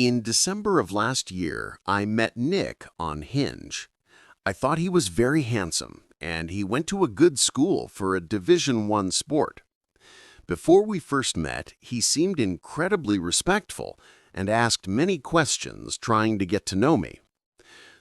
In December of last year, I met Nick on Hinge. I thought he was very handsome, and he went to a good school for a Division I sport. Before we first met, he seemed incredibly respectful and asked many questions trying to get to know me.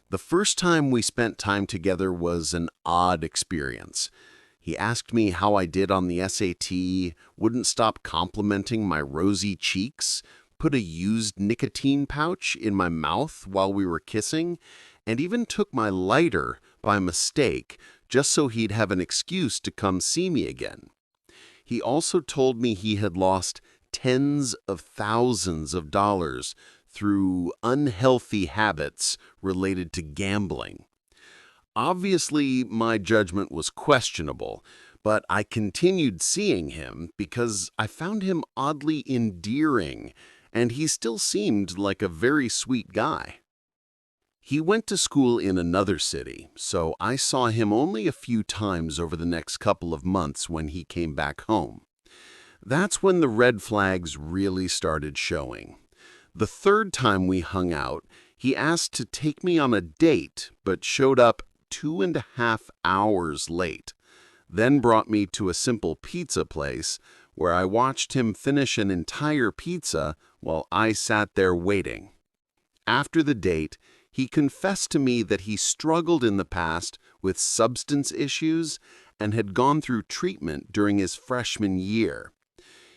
The first time we spent time together was an odd experience. He asked me how I did on the SAT, wouldn't stop complimenting my rosy cheeks, put a used nicotine pouch in my mouth while we were kissing, and even took my lighter by mistake just so he'd have an excuse to come see me again. He also told me he had lost tens of thousands of dollars through unhealthy habits related to gambling. Obviously, my judgment was questionable, but I continued seeing him because I found him oddly endearing, and he still seemed like a very sweet guy. He went to school in another city, so I saw him only a few times over the next couple of months when he came back home. That's when the red flags really started showing. The third time we hung out, he asked to take me on a date, but showed up 2.5 hours late, then brought me to a simple pizza place where I watched him finish an entire pizza while I sat there waiting. After the date, he confessed to me that he struggled in the past with substance issues and had gone through treatment during his freshman year.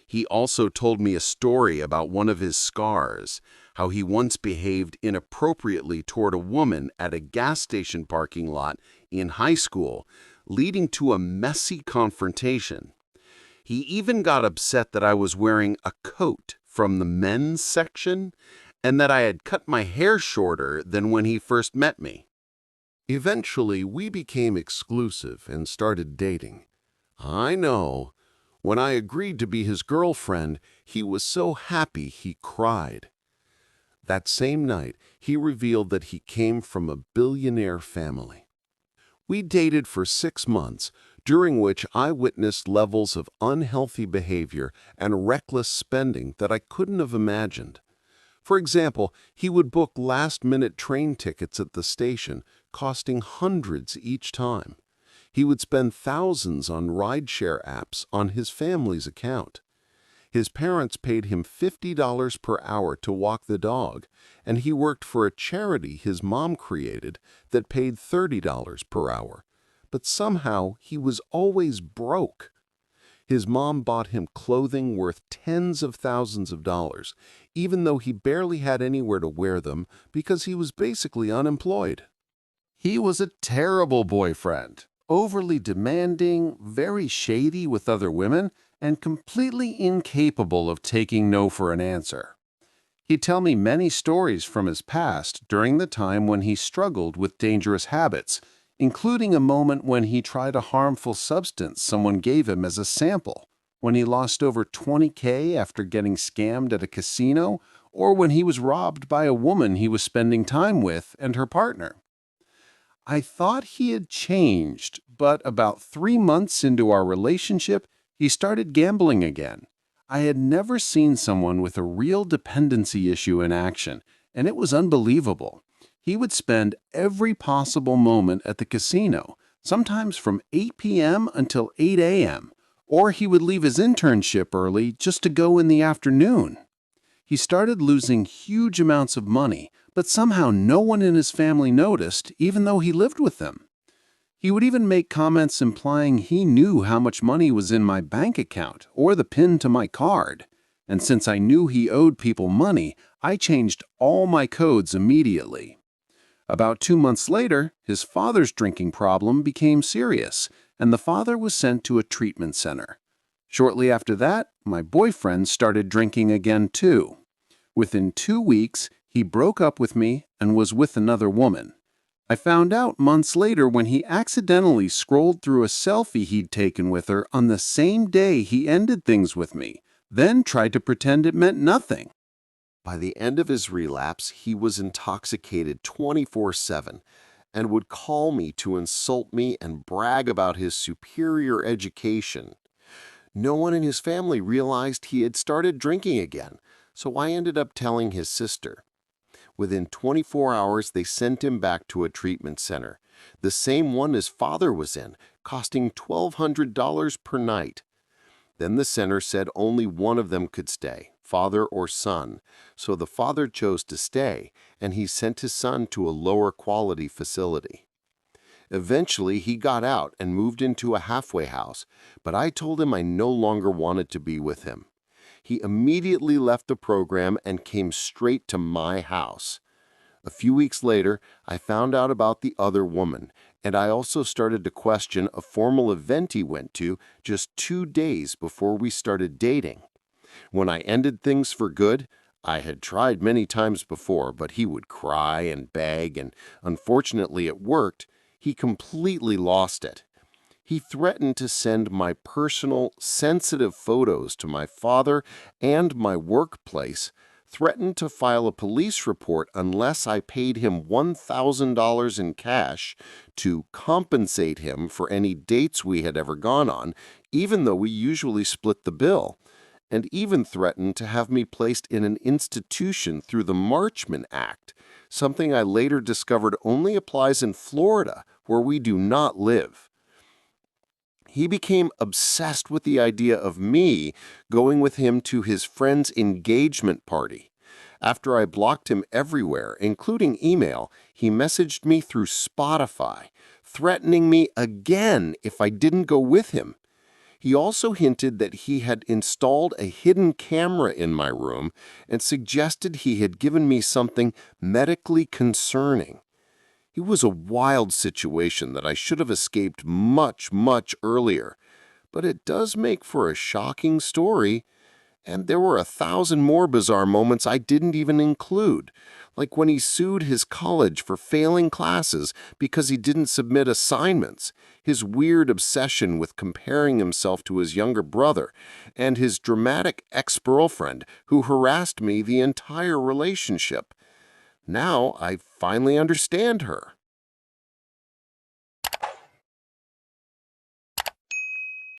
He also told me a story about one of his scars, how he once behaved inappropriately toward a woman at a gas station parking lot in high school, leading to a messy confrontation. He even got upset that I was wearing a coat from the men's section and that I had cut my hair shorter than when he first met me. Eventually, we became exclusive and started dating. I know. When I agreed to be his girlfriend, he was so happy he cried. That same night, he revealed that he came from a billionaire family. We dated for 6 months, during which I witnessed levels of unhealthy behavior and reckless spending that I couldn't have imagined. For example, he would book last-minute train tickets at the station, costing hundreds each time. He would spend thousands on rideshare apps on his family's account. His parents paid him $50 per hour to walk the dog, and he worked for a charity his mom created that paid $30 per hour. But somehow he was always broke. His mom bought him clothing worth tens of thousands of dollars, even though he barely had anywhere to wear them because he was basically unemployed. He was a terrible boyfriend, overly demanding, very shady with other women, and completely incapable of taking no for an answer. He'd tell me many stories from his past during the time when he struggled with dangerous habits, including a moment when he tried a harmful substance someone gave him as a sample, when he lost over $20,000 after getting scammed at a casino, or when he was robbed by a woman he was spending time with and her partner. I thought he had changed, but about 3 months into our relationship, he started gambling again. I had never seen someone with a real dependency issue in action, and it was unbelievable. He would spend every possible moment at the casino, sometimes from 8 p.m. until 8 a.m., or he would leave his internship early just to go in the afternoon. He started losing huge amounts of money, but somehow no one in his family noticed, even though he lived with them. He would even make comments implying he knew how much money was in my bank account or the PIN to my card. And since I knew he owed people money, I changed all my codes immediately. About 2 months later, his father's drinking problem became serious, and the father was sent to a treatment center. Shortly after that, my boyfriend started drinking again too. Within 2 weeks, he broke up with me and was with another woman. I found out months later when he accidentally scrolled through a selfie he'd taken with her on the same day he ended things with me, then tried to pretend it meant nothing. By the end of his relapse, he was intoxicated 24/7 and would call me to insult me and brag about his superior education. No one in his family realized he had started drinking again, so I ended up telling his sister. Within 24 hours, they sent him back to a treatment center, the same one his father was in, costing $1,200 per night. Then the center said only one of them could stay, father or son, so the father chose to stay, and he sent his son to a lower quality facility. Eventually, he got out and moved into a halfway house, but I told him I no longer wanted to be with him. He immediately left the program and came straight to my house. A few weeks later, I found out about the other woman, and I also started to question a formal event he went to just 2 days before we started dating. When I ended things for good, I had tried many times before, but he would cry and beg, and unfortunately it worked. He completely lost it. He threatened to send my personal, sensitive photos to my father and my workplace, threatened to file a police report unless I paid him $1,000 in cash to compensate him for any dates we had ever gone on, even though we usually split the bill, and even threatened to have me placed in an institution through the Marchman Act, something I later discovered only applies in Florida, where we do not live. He became obsessed with the idea of me going with him to his friend's engagement party. After I blocked him everywhere, including email, he messaged me through Spotify, threatening me again if I didn't go with him. He also hinted that he had installed a hidden camera in my room and suggested he had given me something medically concerning. It was a wild situation that I should have escaped much, much earlier, but it does make for a shocking story. And there were 1,000 more bizarre moments I didn't even include, like when he sued his college for failing classes because he didn't submit assignments, his weird obsession with comparing himself to his younger brother, and his dramatic ex-girlfriend who harassed me the entire relationship. Now I finally understand her.